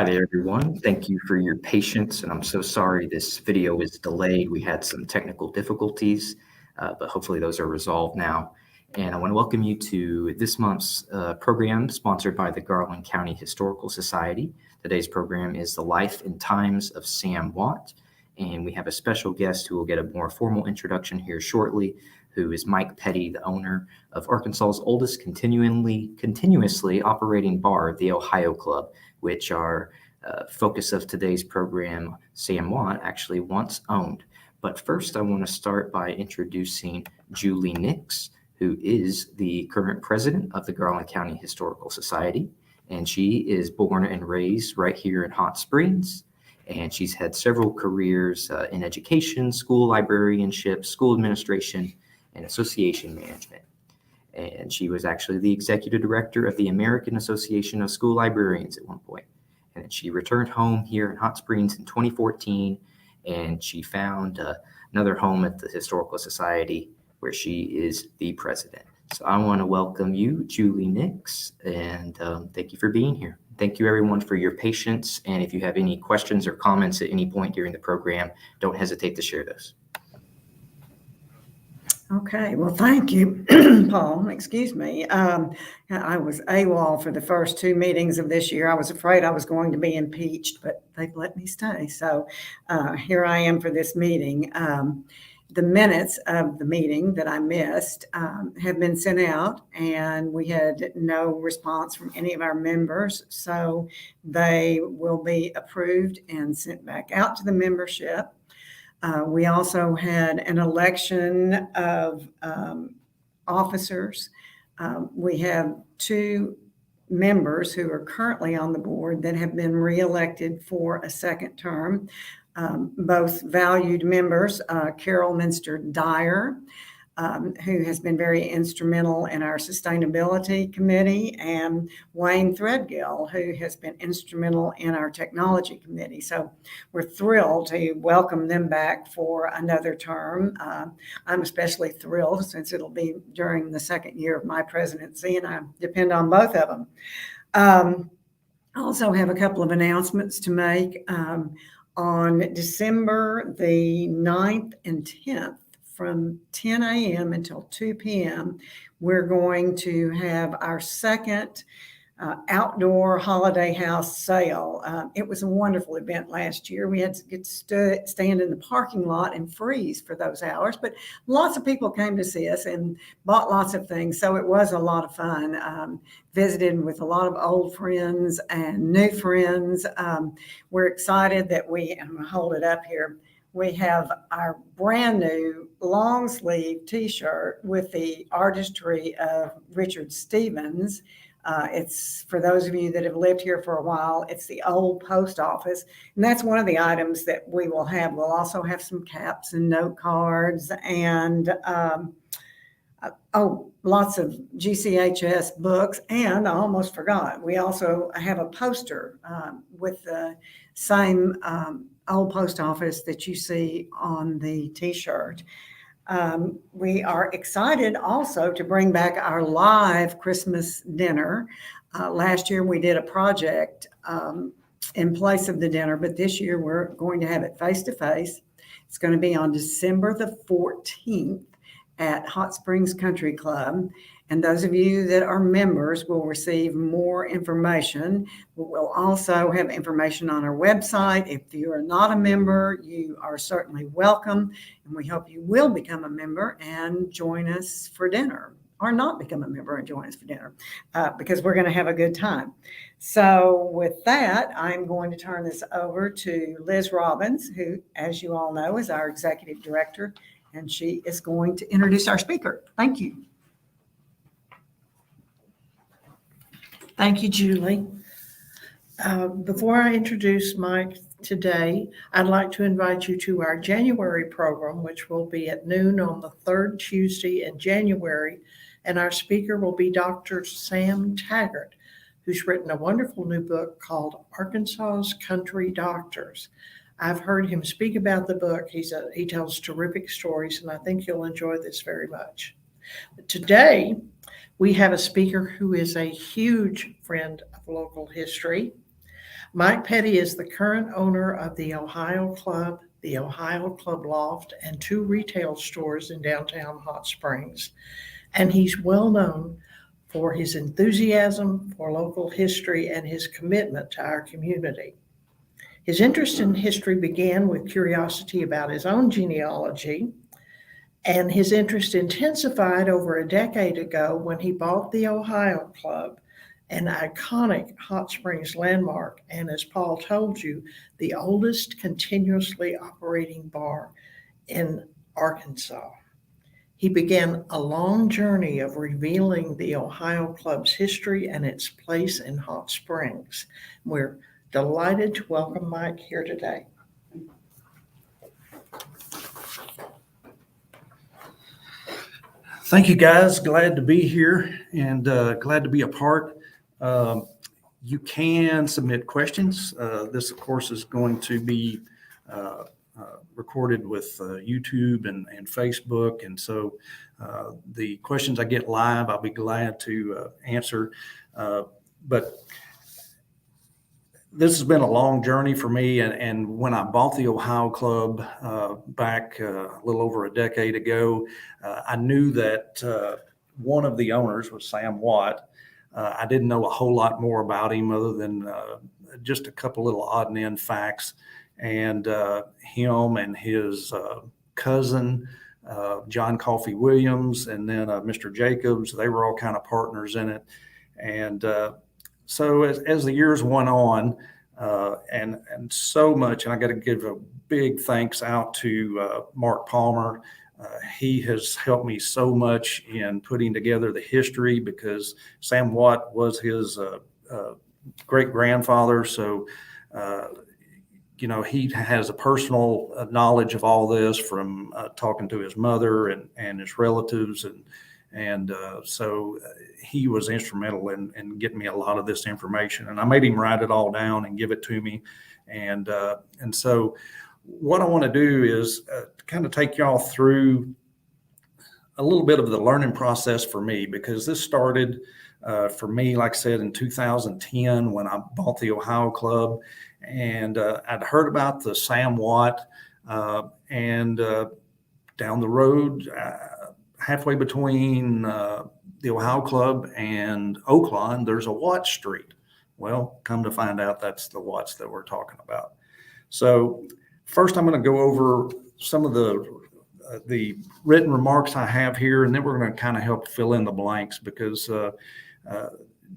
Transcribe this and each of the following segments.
Hi there, everyone. Thank you for your patience, and I'm so sorry this video is delayed. We had some technical difficulties, but hopefully those are resolved now. And I want to welcome you to this month's program sponsored by the Garland County Historical Society. Today's program is The Life and Times of Sam Watt, and we have a special guest who will get a more formal introduction here shortly, who is Mike Pettey, the owner of Arkansas's oldest continuously operating bar, the Ohio Club, which our focus of today's program, Sam Watt, actually once owned. But first, I want to start by introducing Julie Nix, who is the current president of the Garland County Historical Society. And she is born and raised right here in Hot Springs. And she's had several careers in education, school librarianship, school administration, and association management. And she was actually the executive director of the American Association of School Librarians at one point. And she returned home here in Hot Springs in 2014, and she found another home at the Historical Society where she is the president. So I want to welcome you, Julie Nix, and thank you for being here. Thank you, everyone, for your patience. And if you have any questions or comments at any point during the program, don't hesitate to share those. Okay, well, thank you, Paul. Excuse me. I was AWOL for the first two meetings of this year. I was afraid I was going to be impeached, but they've let me stay. So here I am for this meeting. The minutes of the meeting that I missed have been sent out, and we had no response from any of our members. So they will be approved and sent back out to the membership. We also had an election of officers. We have two members who are currently on the board that have been reelected for a second term. Both valued members, Carol Minster Dyer, who has been very instrumental in our sustainability committee, and Wayne Threadgill, who has been instrumental in our technology committee. So we're thrilled to welcome them back for another term. I'm especially thrilled since it'll be during the second year of my presidency, and I depend on both of them. I also have a couple of announcements to make. On December the 9th and 10th, from 10 a.m. until 2 p.m., we're going to have our second outdoor holiday house sale. It was a wonderful event last year. We had to get stand in the parking lot and freeze for those hours, but lots of people came to see us and bought lots of things. So it was a lot of fun. Visited with a lot of old friends and new friends. We're excited that I'm going to hold it up here. We have our brand new long sleeve t-shirt with the artistry of Richard Stevens. It's for those of you that have lived here for a while, it's the old post office. And that's one of the items that we will have. We'll also have some caps and note cards and lots of GCHS books. And I almost forgot, we also have a poster with the same old post office that you see on the t-shirt. We are excited also to bring back our live Christmas dinner. Last year we did a project in place of the dinner, but this year we're going to have it face-to-face. It's going to be on December the 14th at Hot Springs Country Club. And those of you that are members will receive more information. We'll also have information on our website. If you are not a member, you are certainly welcome. And we hope you will become a member and join us for dinner, or not become a member and join us for dinner, because we're going to have a good time. So with that, I'm going to turn this over to Liz Robbins, who, as you all know, is our executive director, and she is going to introduce our speaker. Thank you. Thank you, Julie. Before I introduce Mike today, I'd like to invite you to our January program, which will be at noon on the third Tuesday in January. And our speaker will be Dr. Sam Taggart, who's written a wonderful new book called Arkansas's Country Doctors. I've heard him speak about the book. He tells terrific stories, and I think you'll enjoy this very much. But today, we have a speaker who is a huge friend of local history. Mike Pettey is the current owner of the Ohio Club, the Ohio Club Loft, and 2 retail stores in downtown Hot Springs. And he's well known for his enthusiasm for local history and his commitment to our community. His interest in history began with curiosity about his own genealogy, and his interest intensified over a decade ago when he bought the Ohio Club, an iconic Hot Springs landmark, and as Paul told you, the oldest continuously operating bar in Arkansas. He began a long journey of revealing the Ohio Club's history and its place in Hot Springs. We're delighted to welcome Mike here today. Thank you, guys. Glad to be here and glad to be a part. You can submit questions. This, of course, is going to be recorded with YouTube and Facebook. And so the questions I get live, I'll be glad to answer. But this has been a long journey for me. And when I bought the Ohio Club back a little over a decade ago, I knew that one of the owners was Sam Watt. I didn't know a whole lot more about him other than just a couple little odd and end facts. And him and his cousin, John Coffey Williams, and then Mr. Jacobs, they were all kind of partners in it. And so as the years went on, and so much, and I got to give a big thanks out to Mark Palmer. He has helped me so much in putting together the history because Sam Watt was his great grandfather. So, he has a personal knowledge of all this from talking to his mother and his relatives. And so he was instrumental in getting me a lot of this information, and I made him write it all down and give it to me. And so what I want to do is kind of take y'all through a little bit of the learning process for me, because this started for me, like I said, in 2010 when I bought the Ohio Club, and I'd heard about the Sam Watt, and down the road, halfway between the Ohio Club and Oaklawn, there's a Watt Street. Well, come to find out, that's the Watts that we're talking about. So first, I'm going to go over some of the written remarks I have here, and then we're going to kind of help fill in the blanks, because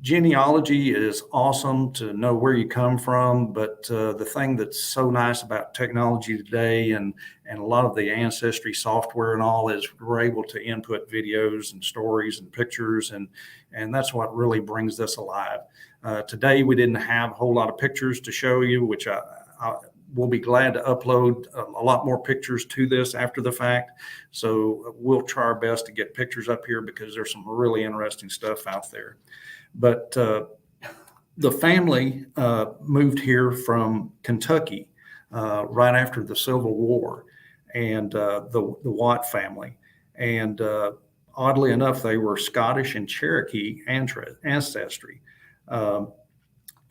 genealogy is awesome to know where you come from, but the thing that's so nice about technology today and a lot of the ancestry software and all is we're able to input videos and stories and pictures, and that's what really brings this alive. Today, we didn't have a whole lot of pictures to show you, which I we'll be glad to upload a lot more pictures to this after the fact. So we'll try our best to get pictures up here because there's some really interesting stuff out there. But the family moved here from Kentucky right after the Civil War, and the Watt family. And oddly enough, they were Scottish and Cherokee ancestry.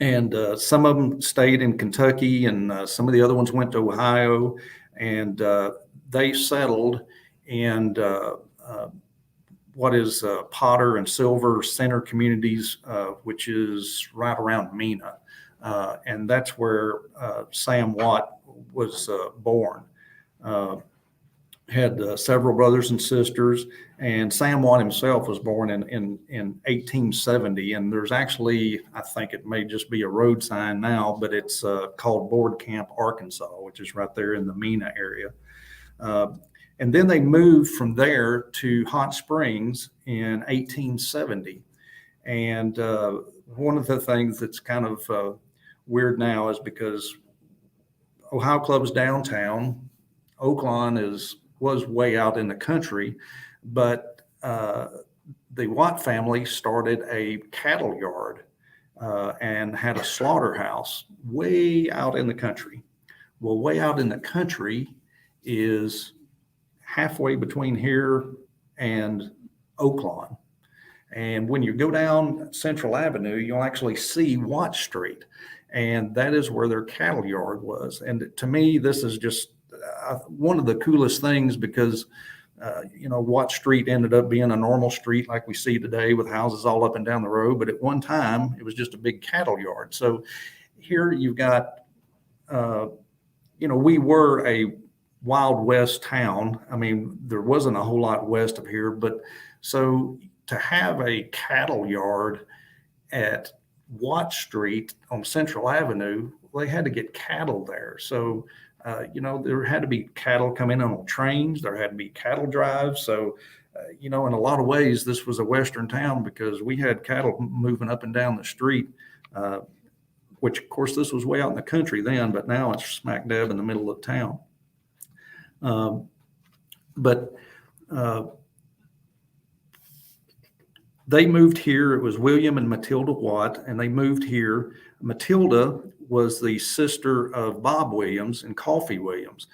And some of them stayed in Kentucky, and some of the other ones went to Ohio, and they settled in what is Potter and Silver Center communities, which is right around Mena. And that's where Sam Watt was born. Had several brothers and sisters, and Sam Watt himself was born in 1870. And there's actually, I think it may just be a road sign now, but it's called Board Camp, Arkansas, which is right there in the Mena area. And then they moved from there to Hot Springs in 1870. And one of the things that's kind of weird now is because Ohio Club is downtown, Oaklawn was way out in the country, but the Watt family started a cattle yard and had a slaughterhouse way out in the country. Well, way out in the country is halfway between here and Oaklawn. And when you go down Central Avenue, you'll actually see Watt Street. and that is where their cattle yard was. And to me, this is just one of the coolest things because, Watt Street ended up being a normal street like we see today with houses all up and down the road. But at one time, it was just a big cattle yard. So here you've got, we were a Wild West town. I mean, there wasn't a whole lot west of here, but so to have a cattle yard at Watt Street on Central Avenue, they had to get cattle there. So, there had to be cattle come in on trains. There had to be cattle drives. So, in a lot of ways, this was a Western town because we had cattle moving up and down the street, which, of course, this was way out in the country then, but now it's smack dab in the middle of town. They moved here. It was William and Matilda Watt, and they moved here. Matilda was the sister of Bob Williams and Coffee Williams.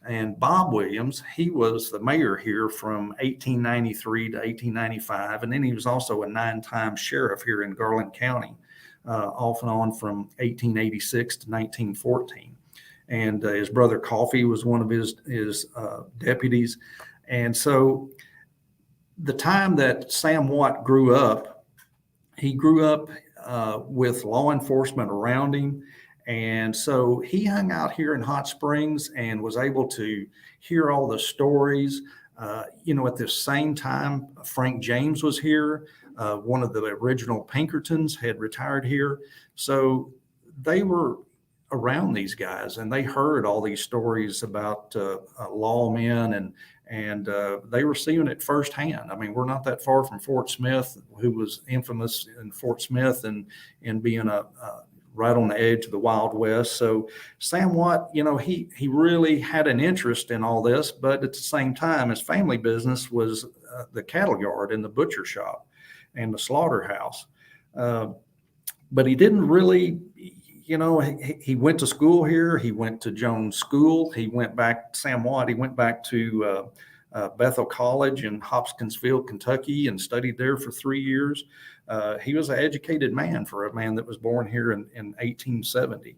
And Bob Williams, he was the mayor here from 1893 to 1895. And then he was also a 9-time sheriff here in Garland County, off and on from 1886 to 1914. And his brother Coffee was one of his deputies. And so the time that Sam Watt grew up, he grew up with law enforcement around him. And so he hung out here in Hot Springs and was able to hear all the stories. At this same time, Frank James was here. One of the original Pinkertons had retired here. So they were around these guys and they heard all these stories about lawmen and they were seeing it firsthand. I mean, we're not that far from Fort Smith, who was infamous in Fort Smith and being right on the edge of the Wild West. So Sam Watt, he really had an interest in all this, but at the same time, his family business was the cattle yard and the butcher shop and the slaughterhouse. But he didn't really, he went to school here. He went to Jones School. He went back, Sam Watt, he went back to Bethel College in Hopkinsville, Kentucky, and studied there for 3 years. He was an educated man for a man that was born here in 1870.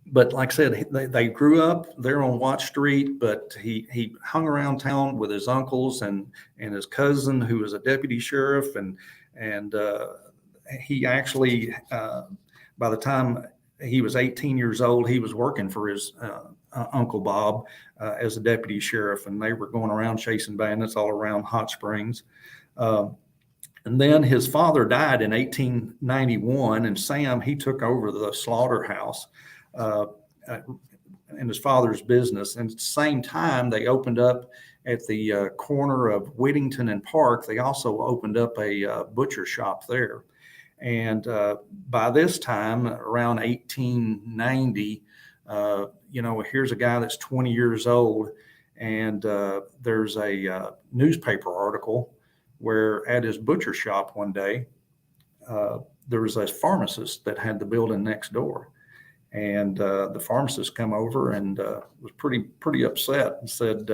But like I said, they grew up there on Watt Street, but he hung around town with his uncles and his cousin, who was a deputy sheriff. And he actually, by the time he was 18 years old, he was working for his Uncle Bob as a deputy sheriff, and they were going around chasing bandits all around Hot Springs. And then his father died in 1891, and Sam, he took over the slaughterhouse in his father's business. And at the same time, they opened up at the corner of Whittington and Park. They also opened up a butcher shop there. And by this time, around 1890, here's a guy that's 20 years old, and there's a newspaper article where at his butcher shop one day, there was a pharmacist that had the building next door. And the pharmacist come over and was pretty upset and said,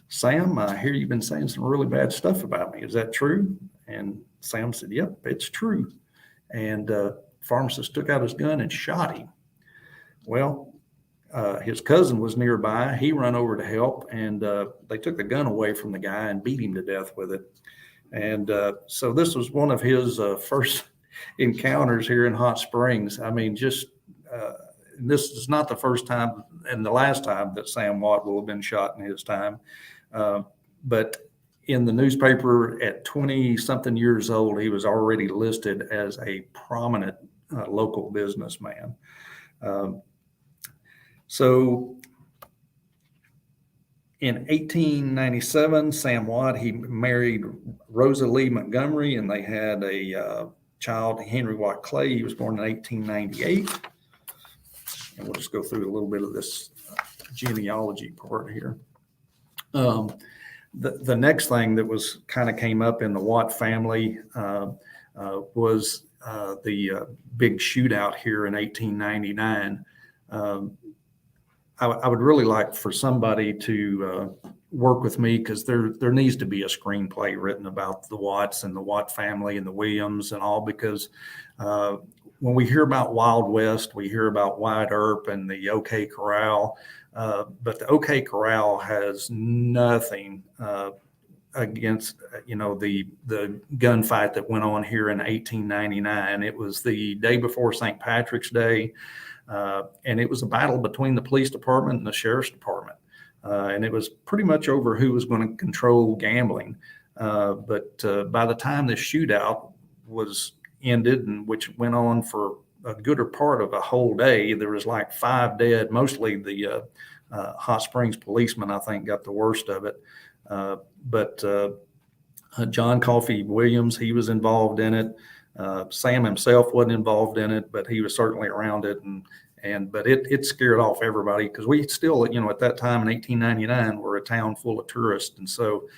Sam, I hear you've been saying some really bad stuff about me. Is that true? And Sam said, yep, it's true. And pharmacist took out his gun and shot him. Well, his cousin was nearby. He ran over to help, and they took the gun away from the guy and beat him to death with it. And so this was one of his first encounters here in Hot Springs. I mean, this is not the first time and the last time that Sam Watt will have been shot in his time. But in the newspaper at 20-something years old, he was already listed as a prominent local businessman. So in 1897, Sam Watt, he married Rosa Lee Montgomery, and they had a child, Henry Watt Clay. He was born in 1898. And we'll just go through a little bit of this genealogy part here. The next thing that was kind of came up in the Watt family was the big shootout here in 1899. I would really like for somebody to work with me, because there needs to be a screenplay written about the Watts and the Watt family and the Williams and all, because when we hear about Wild West, we hear about Wyatt Earp and the OK Corral, but the OK Corral has nothing against, the gunfight that went on here in 1899. It was the day before St. Patrick's Day, and it was a battle between the police department and the sheriff's department. And it was pretty much over who was going to control gambling. But by the time the shootout was ended, and which went on for a gooder part of a whole day, there was like 5 dead. Mostly the Hot Springs policemen, I think, got the worst of it. But John Coffey Williams, he was involved in it. Sam himself wasn't involved in it, but he was certainly around it. But it scared off everybody, because we still, at that time in 1899, were a town full of tourists. And so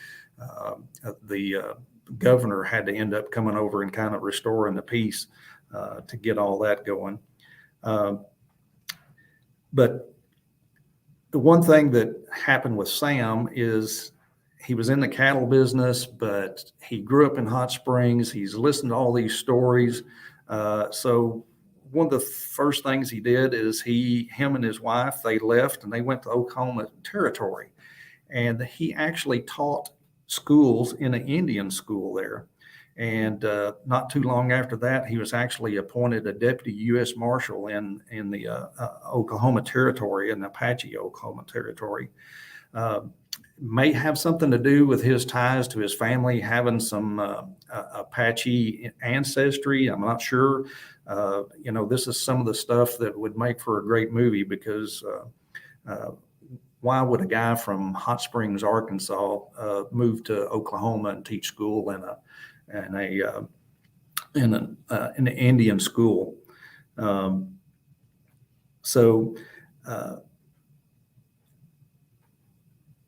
the governor had to end up coming over and kind of restoring the peace to get all that going. But the one thing that happened with Sam is he was in the cattle business, but he grew up in Hot Springs. He's listened to all these stories. So one of the first things he did is him and his wife, they left and they went to Oklahoma Territory. And he actually taught schools in an Indian school there. And not too long after that, he was actually appointed a deputy U.S. Marshal in the Oklahoma Territory, in the Apache Oklahoma Territory. May have something to do with his ties to his family, having some Apache ancestry. I'm not sure. This is some of the stuff that would make for a great movie, because why would a guy from Hot Springs, Arkansas, move to Oklahoma and teach school in an Indian school?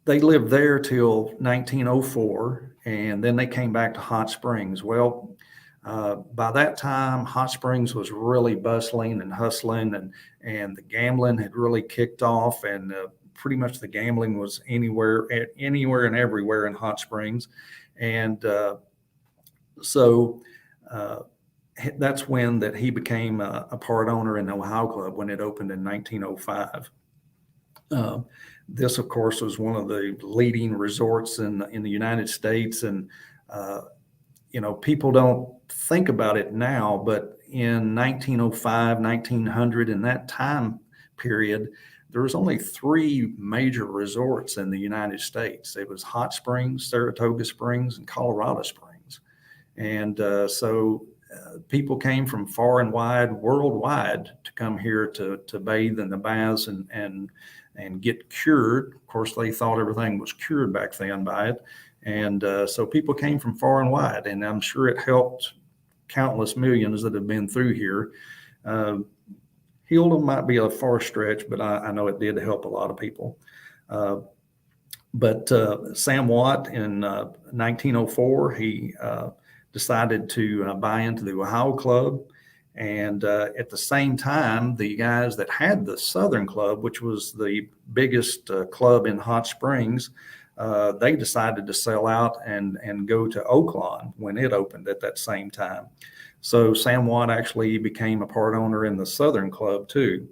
They lived there till 1904, and then they came back to Hot Springs. Well, by that time, Hot Springs was really bustling and hustling, and the gambling had really kicked off, and pretty much the gambling was anywhere and everywhere in Hot Springs. And so that's when that he became a part owner in the Ohio Club, when it opened in 1905. This, of course, was one of the leading resorts in the United States. And, people don't think about it now, but in 1905, 1900, in that time period, there was only 3 major resorts in the United States. It was Hot Springs, Saratoga Springs, and Colorado Springs. And so people came from far and wide, worldwide, to come here to bathe in the baths and get cured. Of course, they thought everything was cured back then by it. And so people came from far and wide, and I'm sure it helped countless millions that have been through here. Healed them might be a far stretch, but I know it did help a lot of people. But Sam Watt, in 1904, he decided to buy into the Ohio Club. And at the same time, the guys that had the Southern Club, which was the biggest club in Hot Springs, they decided to sell out and go to Oaklawn when it opened at that same time. So Sam Watt actually became a part owner in the Southern Club too.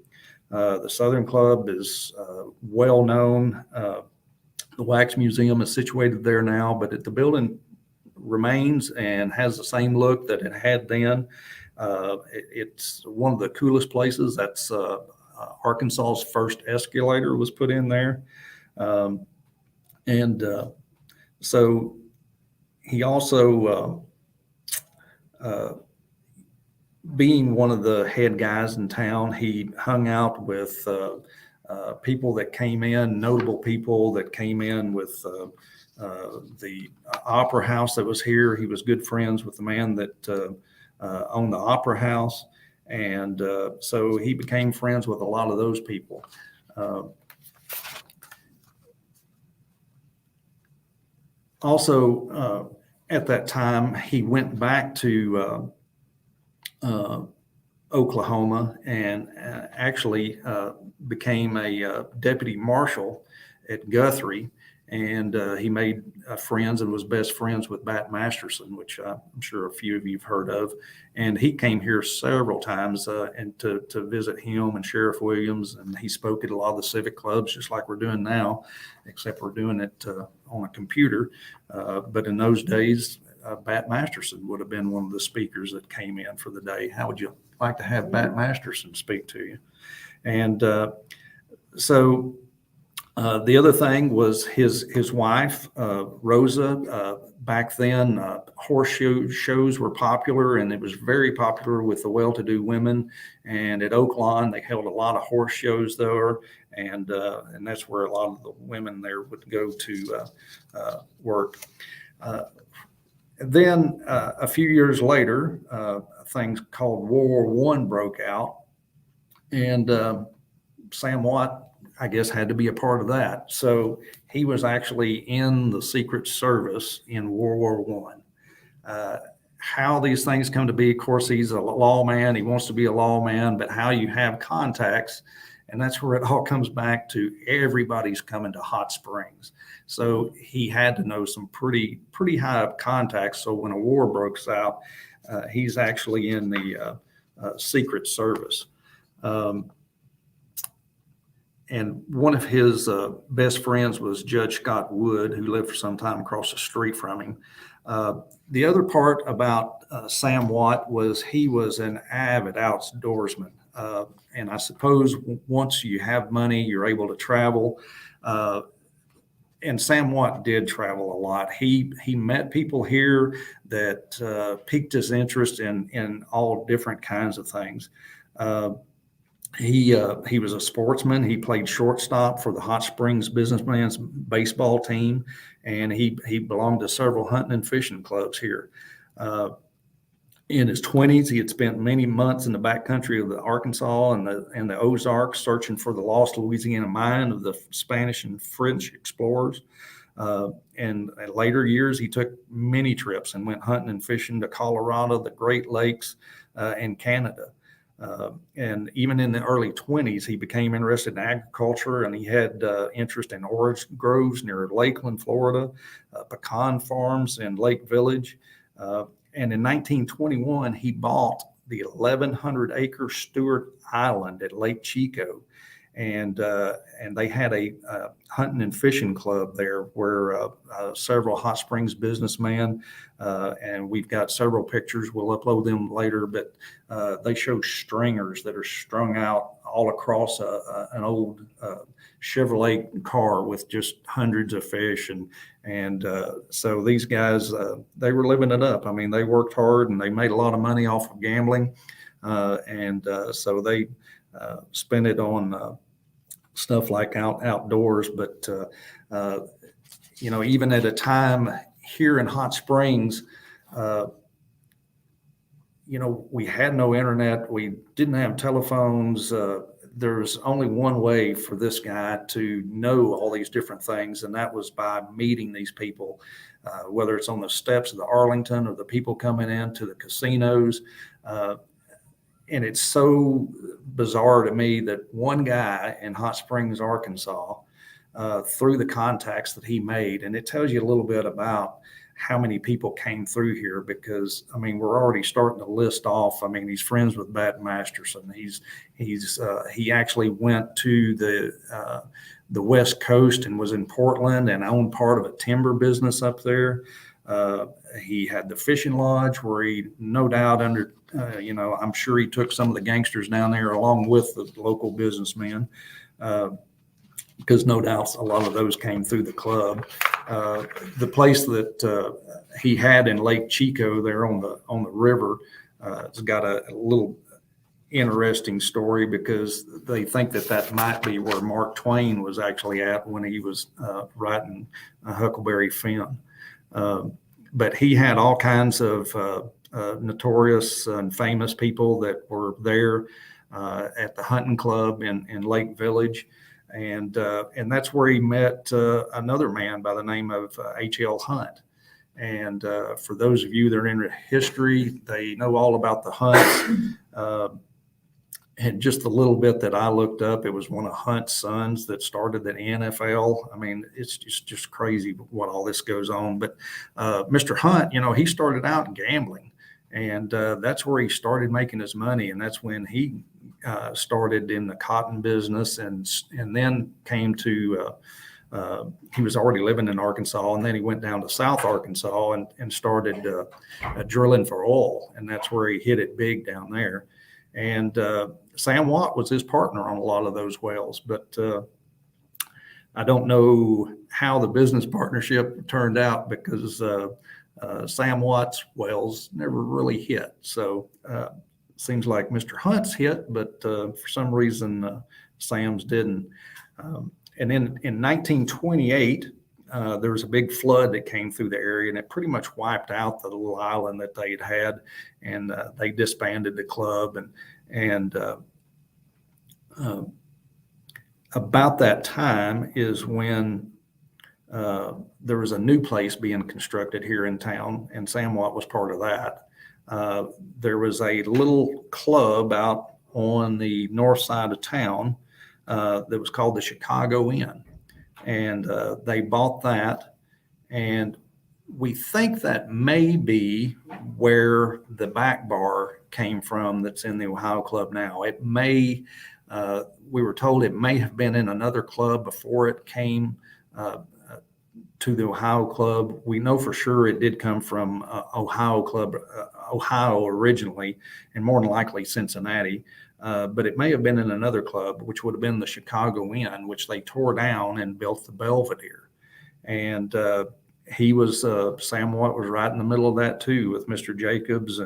The Southern Club is well known. The Wax Museum is situated there now, but the building remains and has the same look that it had then. It's one of the coolest places. That's Arkansas's first escalator was put in there. So he also, being one of the head guys in town, he hung out with people that came in, notable people that came in with the opera house that was here. He was good friends with the man that owned the opera house. And so he became friends with a lot of those people. Also, at that time, he went back to Oklahoma and actually became a deputy marshal at Guthrie. and he made friends and was best friends with Bat Masterson, which I'm sure a few of you have heard of. And he came here several times and to visit him and Sheriff Williams, and he spoke at a lot of the civic clubs, just like we're doing now, except we're doing it on a computer. But in those days, Bat Masterson would have been one of the speakers that came in for the day. How would you like to have Bat Masterson speak to you? And so the other thing was his wife, Rosa. Back then, horseshoe shows were popular, and it was very popular with the well-to-do women. And at Oaklawn, they held a lot of horse shows there, and that's where a lot of the women there would go to work. Then a few years later, things called World War I broke out, and Sam Watt, I guess, had to be a part of that. So he was actually in the Secret Service in World War I. How these things come to be, of course, he's a lawman. He wants to be a lawman, but how you have contacts, and that's where it all comes back to. Everybody's coming to Hot Springs. So he had to know some pretty high up contacts. So when a war breaks out, he's actually in the Secret Service. And one of his best friends was Judge Scott Wood, who lived for some time across the street from him. The other part about Sam Watt was he was an avid outdoorsman. And I suppose once you have money, you're able to travel. And Sam Watt did travel a lot. He met people here that piqued his interest in all different kinds of things. He was a sportsman. He played shortstop for the Hot Springs Businessmen's baseball team, and he belonged to several hunting and fishing clubs here. In his 20s, he had spent many months in the backcountry of the Arkansas and the Ozarks searching for the lost Louisiana mine of the Spanish and French explorers. And in later years, he took many trips and went hunting and fishing to Colorado, the Great Lakes, and Canada. And even in the early 20s, he became interested in agriculture, and he had interest in orange groves near Lakeland, Florida, pecan farms in Lake Village. And in 1921, he bought the 1,100-acre Stewart Island at Lake Chico. And they had a hunting and fishing club there where several Hot Springs businessmen, and we've got several pictures, we'll upload them later, but they show stringers that are strung out all across an old Chevrolet car with just hundreds of fish. And so these guys, they were living it up. I mean, they worked hard and they made a lot of money off of gambling. So they spend it on stuff like outdoors. But, even at a time here in Hot Springs, we had no internet. We didn't have telephones. There's only one way for this guy to know all these different things, and that was by meeting these people, whether it's on the steps of the Arlington or the people coming into the casinos. And it's so bizarre to me that one guy in Hot Springs, Arkansas, through the contacts that he made, and it tells you a little bit about how many people came through here, because we're already starting to list off. He's friends with Bat Masterson. He actually went to the West Coast and was in Portland and owned part of a timber business up there. He had the fishing lodge where he, no doubt, I'm sure he took some of the gangsters down there along with the local businessmen, because no doubt a lot of those came through the club. The place that he had in Lake Chico there on the river, it's got a little interesting story, because they think that might be where Mark Twain was actually at when he was writing Huckleberry Finn. But he had all kinds of notorious and famous people that were there at the hunting club in Lake Village. And that's where he met another man by the name of H.L. Hunt. And for those of you that are into history, they know all about the Hunts. and just the little bit that I looked up, it was one of Hunt's sons that started the NFL. I mean, it's just crazy what all this goes on. But Mr. Hunt, he started out gambling, and that's where he started making his money. And that's when he started in the cotton business, and then came to. He was already living in Arkansas, and then he went down to South Arkansas and started drilling for oil, and that's where he hit it big down there. And Sam Watt was his partner on a lot of those wells, but I don't know how the business partnership turned out, because Sam Watt's wells never really hit. So seems like Mr. Hunt's hit, but for some reason Sam's didn't. And then in 1928, there was a big flood that came through the area, and it pretty much wiped out the little island that they'd had, and they disbanded the club. And about that time is when there was a new place being constructed here in town, and Sam Watt was part of that. There was a little club out on the north side of town that was called the Chicago Inn, and they bought that, and we think that may be where the back bar came from that's in the Ohio Club now. It may, we were told it may have been in another club before it came to the Ohio Club. We know for sure it did come from Ohio Club, Ohio originally, and more than likely Cincinnati. But it may have been in another club, which would have been the Chicago Inn, which they tore down and built the Belvedere. And Sam Watt was right in the middle of that too, with Mr. Jacobs.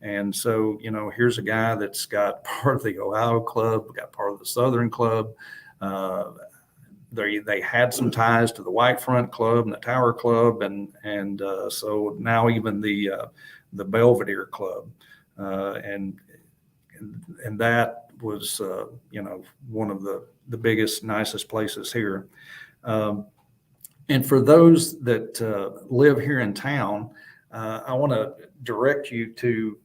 And so, here's a guy that's got part of the Ohio Club, got part of the Southern Club. They had some ties to the White Front Club and the Tower Club, and so now even the Belvedere Club, and that was one of the biggest, nicest places here. And for those that live here in town, I want to direct you to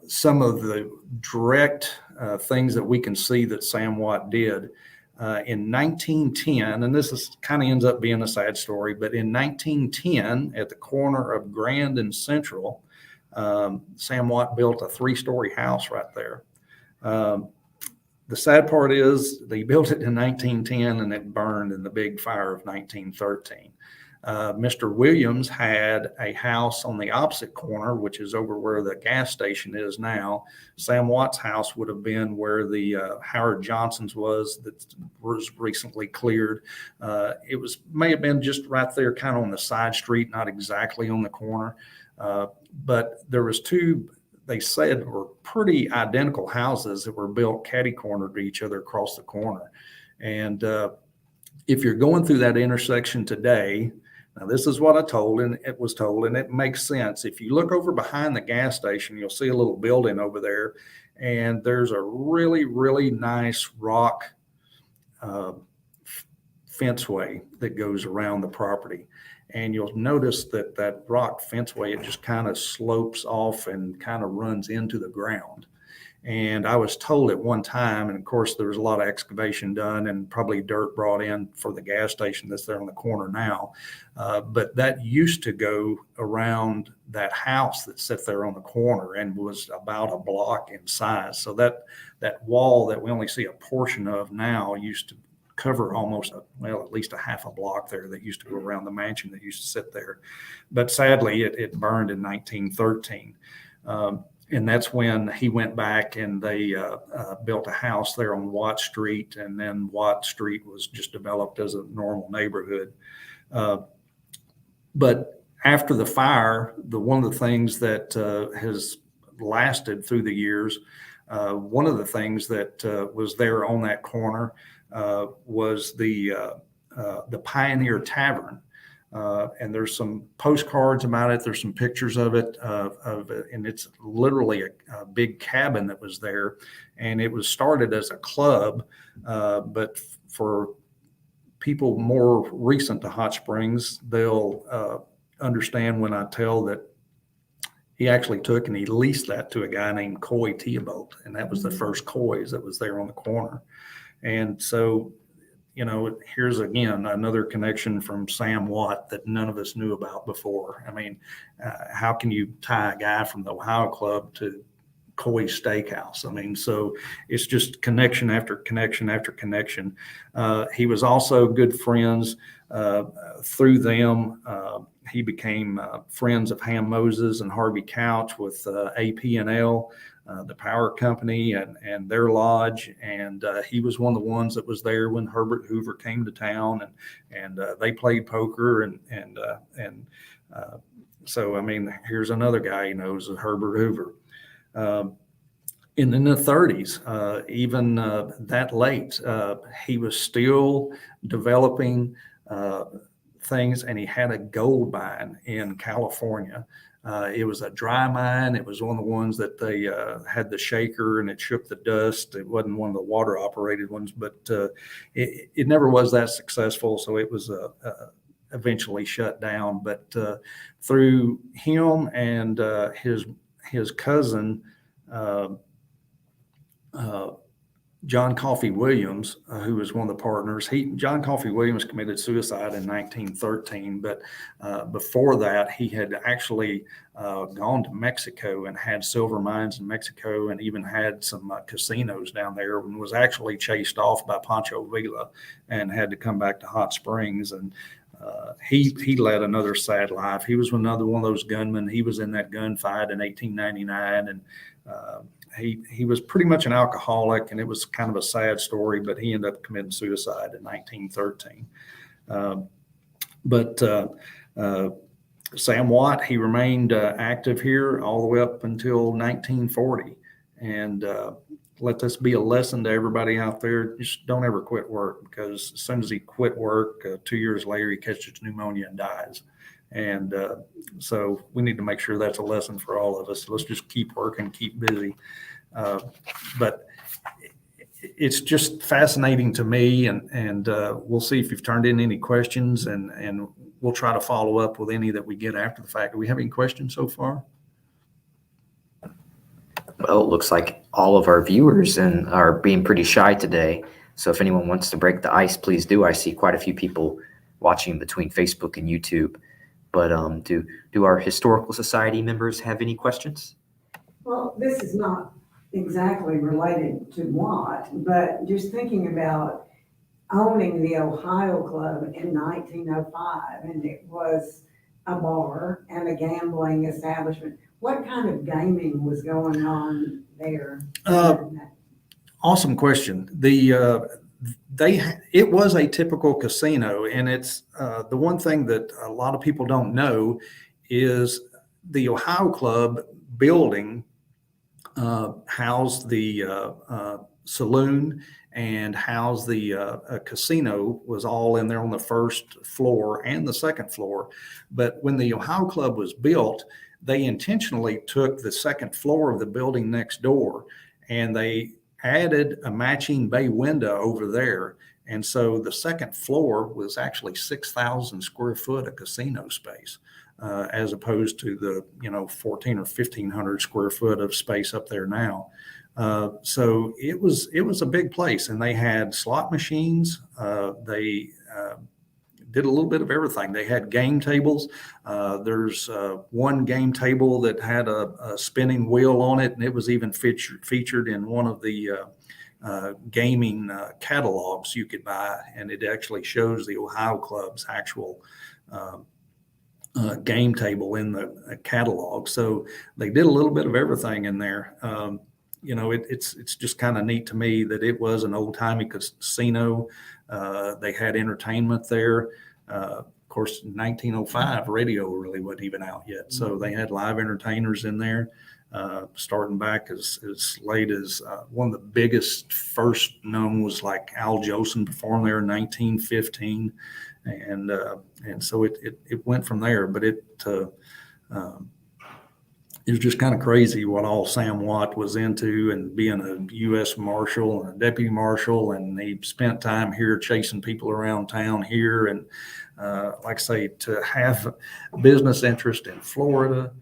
some of the direct things that we can see that Sam Watt did. In 1910, and this is kind of ends up being a sad story, but in 1910, at the corner of Grand and Central, Sam Watt built a 3-story house right there. The sad part is they built it in 1910 and it burned in the big fire of 1913. Mr. Williams had a house on the opposite corner, which is over where the gas station is now. Sam Watt's house would have been where the Howard Johnson's was, that was recently cleared. It may have been just right there, kind of on the side street, not exactly on the corner. But there was two, they said, were pretty identical houses that were built catty corner to each other across the corner. And if you're going through that intersection today, now this is what it was told, and it makes sense. If you look over behind the gas station, you'll see a little building over there, and there's a really, really nice rock fenceway that goes around the property. And you'll notice that rock fenceway, it just kind of slopes off and kind of runs into the ground. And I was told at one time, and of course there was a lot of excavation done and probably dirt brought in for the gas station that's there on the corner now, but that used to go around that house that sat there on the corner and was about a block in size. So that wall that we only see a portion of now used to cover almost at least a half a block there that used to go around the mansion that used to sit there. But sadly, it burned in 1913. And that's when he went back and they built a house there on Watt Street, and then Watt Street was just developed as a normal neighborhood. But after the fire, one of the things that has lasted through the years, one of the things that was there on that corner was the Pioneer Tavern. And there's some postcards about it. There's some pictures of it, and it's literally a big cabin that was there. And it was started as a club, but for people more recent to Hot Springs, they'll understand when I tell that he actually took and he leased that to a guy named Coy Theobald, and that was the first Coy's that was there on the corner. And so, here's again another connection from Sam Watt that none of us knew about before. I mean, how can you tie a guy from the Ohio Club to Coy's Steakhouse? I mean, so it's just connection after connection after connection. He was also good friends through them. He became friends of Ham Moses and Harvey Couch with AP&L, the power company, and their lodge. And he was one of the ones that was there when Herbert Hoover came to town, and they played poker. And so, I mean, here's another guy he knows, Herbert Hoover. And in the 30s, even that late, he was still developing things, and he had a gold mine in California. It was a dry mine. It was one of the ones that they had the shaker and it shook the dust. It wasn't one of the water operated ones, but it never was that successful. So it was eventually shut down. But through him and his cousin, John Coffey Williams, who was one of the partners. John Coffey Williams committed suicide in 1913, but before that, he had actually gone to Mexico and had silver mines in Mexico, and even had some casinos down there, and was actually chased off by Pancho Villa and had to come back to Hot Springs. And he led another sad life. He was another one of those gunmen. He was in that gunfight in 1899, and he was pretty much an alcoholic, and it was kind of a sad story, but he ended up committing suicide in 1913. But Sam Watt, he remained active here all the way up until 1940. And let this be a lesson to everybody out there. Just don't ever quit work, because as soon as he quit work, 2 years later, he catches pneumonia and dies. And so we need to make sure that's a lesson for all of us. Let's just keep working, keep busy. But it's just fascinating to me, and we'll see if you've turned in any questions, and we'll try to follow up with any that we get after the fact. Do we have any questions so far? Well, it looks like all of our viewers are being pretty shy today. So if anyone wants to break the ice, please do. I see quite a few people watching between Facebook and YouTube. But do our Historical Society members have any questions? Well, this is not exactly related to Watt, but just thinking about owning the Ohio Club in 1905, and it was a bar and a gambling establishment. What kind of gaming was going on there? Awesome question. It was a typical casino, and it's the one thing that a lot of people don't know is the Ohio Club building housed the saloon and housed the casino, was all in there on the first floor and the second floor. But when the Ohio Club was built, they intentionally took the second floor of the building next door, and they added a matching bay window over there. And so the second floor was actually 6,000 square foot of casino space, as opposed to the 1,400 or 1,500 square foot of space up there now. So it was a big place, and they had slot machines. They did a little bit of everything. They had game tables. There's one game table that had a spinning wheel on it, and it was even featured in one of the gaming catalogs you could buy, and it actually shows the Ohio Club's actual game table in the catalog. So they did a little bit of everything in there. It's just kind of neat to me that it was an old-timey casino. They had entertainment there. Of course, in 1905, radio really wasn't even out yet. So they had live entertainers in there, starting back as late as one of the biggest first known was like Al Jolson performed there in 1915. And so it went from there, but it was just kind of crazy what all Sam Watt was into, and being a U.S. Marshal and a deputy marshal, and he spent time here chasing people around town here. And like I say, to have business interest in Florida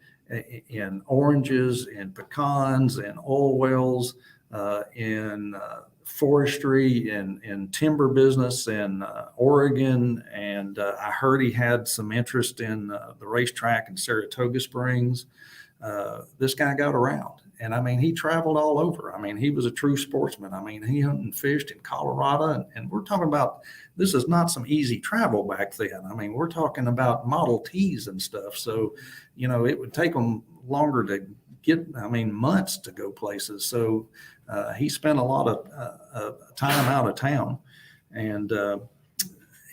in oranges, in pecans, in oil wells, in forestry, in timber business in Oregon. And I heard he had some interest in the racetrack in Saratoga Springs. This guy got around. And I mean, he traveled all over. I mean, he was a true sportsman. I mean, he hunted and fished in Colorado. And we're talking about, this is not some easy travel back then. I mean, we're talking about Model Ts and stuff. So, you know, it would take them longer to get, I mean, months to go places. So he spent a lot of time out of town. And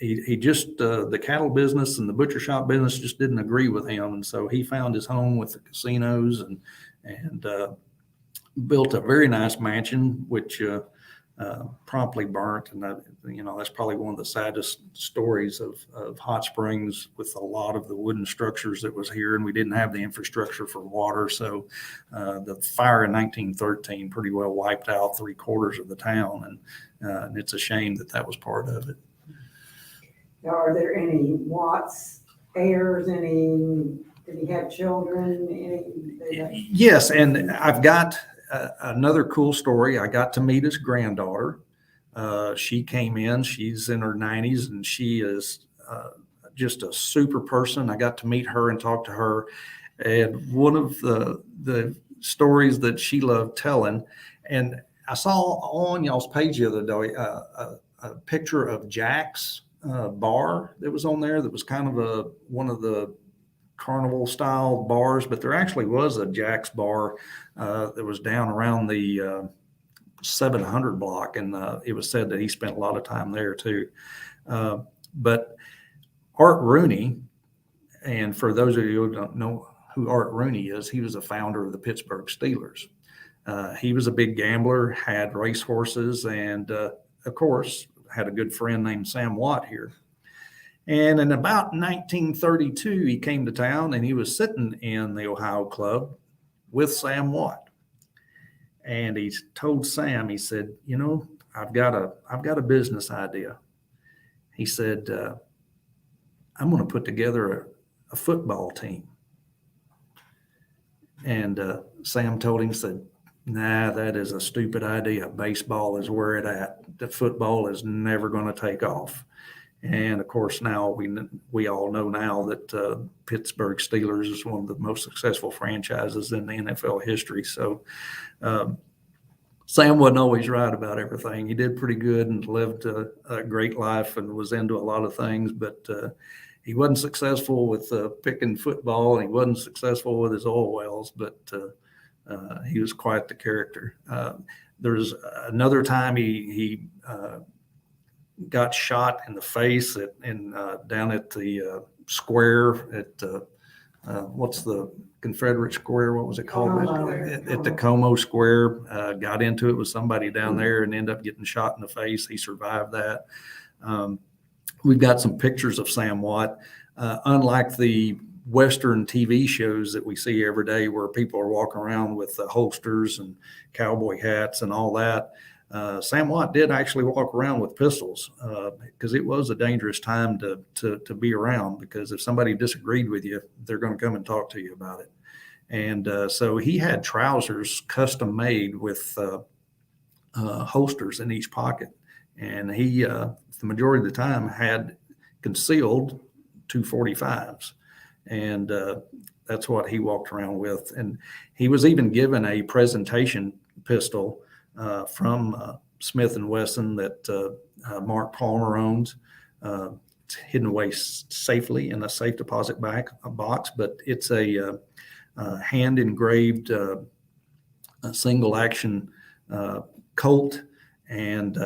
he just, the cattle business and the butcher shop business just didn't agree with him. And so he found his home with the casinos and built a very nice mansion, which promptly burnt. And you know, that's probably one of the saddest stories of Hot Springs, with a lot of the wooden structures that was here, and we didn't have the infrastructure for water. So the fire in 1913 pretty well wiped out 3/4 of the town, and it's a shame that was part of it. Are there any Watts heirs? Did he have children? Yes, and I've got another cool story. I got to meet his granddaughter. She came in. She's in her 90s, and she is just a super person. I got to meet her and talk to her. And one of the stories that she loved telling, and I saw on y'all's page the other day a picture of Jack's bar that was on there. That was kind of one of the carnival style bars, but there actually was a Jack's bar that was down around the 700 block, and it was said that he spent a lot of time there too. But Art Rooney, and for those of you who don't know who Art Rooney is, he was a founder of the Pittsburgh Steelers. He was a big gambler, had racehorses, and of course had a good friend named Sam Watt here. And in about 1932, he came to town, and he was sitting in the Ohio Club with Sam Watt. And he told Sam, he said, you know, I've got a business idea. He said, I'm going to put together a football team. And Sam told him, said, nah, that is a stupid idea. Baseball is where it's at. The football is never going to take off. And of course, now we all know now that Pittsburgh Steelers is one of the most successful franchises in the NFL history. So Sam wasn't always right about everything. He did pretty good and lived a great life and was into a lot of things, but he wasn't successful with picking football, and he wasn't successful with his oil wells, but he was quite the character. There's another time he got shot in the face down at the square at what's the Confederate Square? What was it called? At the Como Square. Got into it with somebody down there and ended up getting shot in the face. He survived that. We've got some pictures of Sam Watt. Unlike the Western TV shows that we see every day where people are walking around with holsters and cowboy hats and all that, Sam Watt did actually walk around with pistols because it was a dangerous time to be around, because if somebody disagreed with you, they're going to come and talk to you about it. And so he had trousers custom made with holsters in each pocket. And he, the majority of the time, had concealed 245s. And that's what he walked around with. And he was even given a presentation pistol from Smith & Wesson that Mark Palmer owns. It's hidden away safely in a safe deposit box, but it's a hand engraved single action Colt, and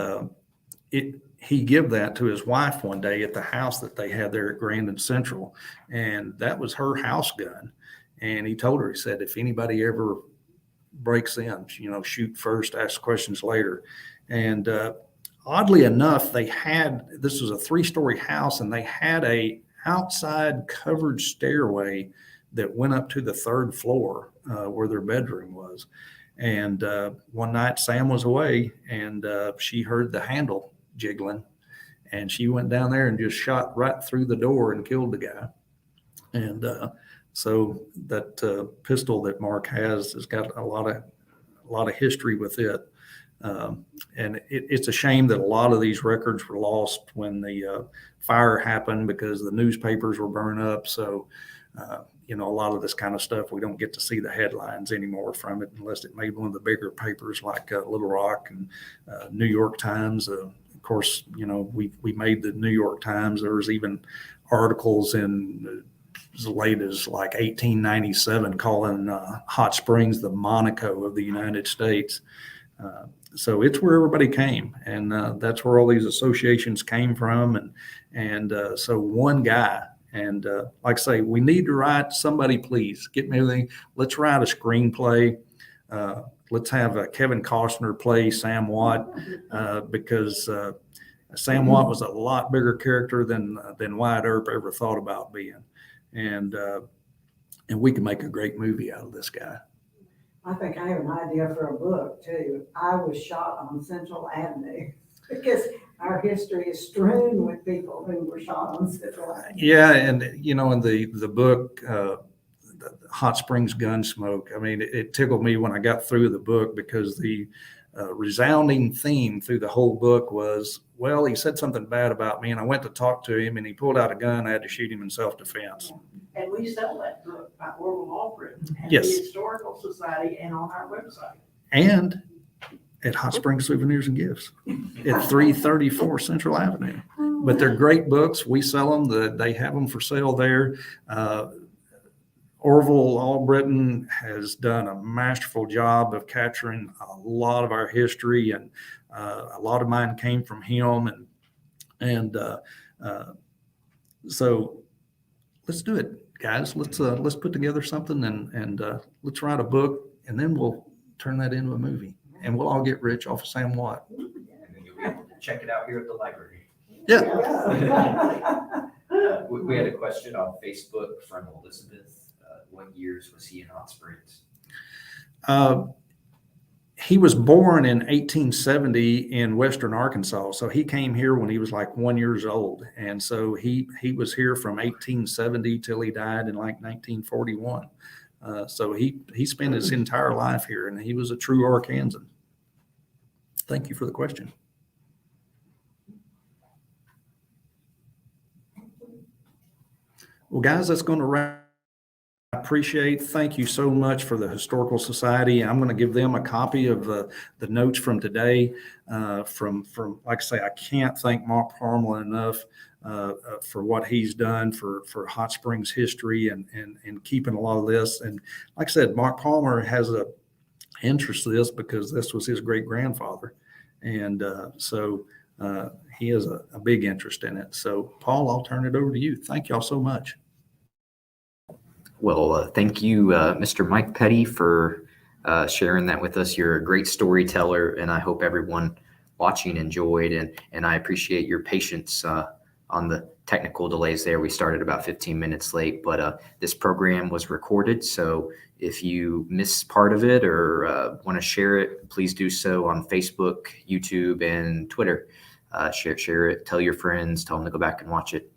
he gave that to his wife one day at the house that they had there at Grandin Central, and that was her house gun. And he told her, he said, if anybody ever breaks in, shoot first, ask questions later. And oddly enough, this was a 3-story house, and they had a outside covered stairway that went up to the 3rd floor where their bedroom was. And one night Sam was away, and she heard the handle jiggling, and she went down there and just shot right through the door and killed the guy. And So that pistol that Mark has got a lot of history with it. And it's a shame that a lot of these records were lost when the fire happened because the newspapers were burned up. So, a lot of this kind of stuff, we don't get to see the headlines anymore from it unless it made one of the bigger papers like Little Rock and New York Times. Of course, we made the New York Times. There was even articles in as late as like 1897 calling Hot Springs the Monaco of the United States. So it's where everybody came, and that's where all these associations came from. And so one guy, and like I say, we need to write, somebody please get me everything. Let's write a screenplay. Let's have Kevin Costner play Sam Watt, because Sam Watt was a lot bigger character than Wyatt Earp ever thought about being. And we can make a great movie out of this guy. I think I have an idea for a book too. I was shot on Central Avenue because our history is strewn with people who were shot on Central Avenue. Yeah, and in the book, the Hot Springs Gunsmoke, I mean, it tickled me when I got through the book because the resounding theme through the whole book was, well, he said something bad about me, and I went to talk to him, and he pulled out a gun. I had to shoot him in self-defense. And we sell that book by Orville Albritton at Yes. the Historical Society and on our website. And at Hot Springs Souvenirs and Gifts at 334 Central Avenue. But they're great books. We sell them. They have them for sale there. Orville Albritton has done a masterful job of capturing a lot of our history, and a lot of mine came from him. And so let's do it, guys. Let's put together something and let's write a book, and then we'll turn that into a movie, and we'll all get rich off of Sam Watt. And then you'll be able to check it out here at the library. Yeah. We had a question on Facebook from Elizabeth. What years was he in Hot Springs? He was born in 1870 in Western Arkansas. So he came here when he was like 1 year old. And so he was here from 1870 till he died in like 1941. So he spent his entire life here, and he was a true Arkansan. Thank you for the question. Well, guys, that's going to wrap. I thank you so much for the Historical Society. I'm going to give them a copy of the notes from today. From like I say, I can't thank Mark Palmer enough for what he's done for Hot Springs history and keeping a lot of this. And like I said, Mark Palmer has a interest in this because this was his great grandfather, and so he has a big interest in it. So, Paul, I'll turn it over to you. Thank y'all so much. Well, thank you, Mr. Mike Pettey, for sharing that with us. You're a great storyteller, and I hope everyone watching enjoyed, and I appreciate your patience on the technical delays there. We started about 15 minutes late, but this program was recorded, so if you miss part of it or want to share it, please do so on Facebook, YouTube, and Twitter. Share it, tell your friends, tell them to go back and watch it.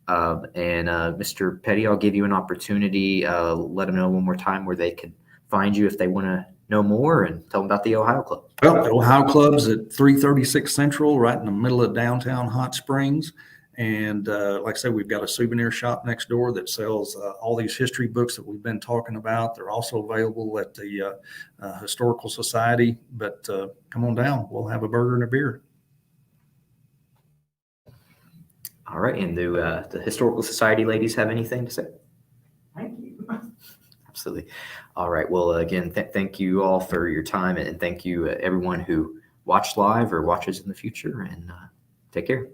Mr. Pettey, I'll give you an opportunity. Let them know one more time where they can find you if they want to know more, and tell them about the Ohio Club. Well, the Ohio Club's at 336 Central, right in the middle of downtown Hot Springs. And like I said, we've got a souvenir shop next door that sells all these history books that we've been talking about. They're also available at the Historical Society. But come on down. We'll have a burger and a beer. All right. And do the Historical Society ladies have anything to say? Thank you. Absolutely. All right. Well, again, thank you all for your time, and thank you everyone who watched live or watches in the future, and take care.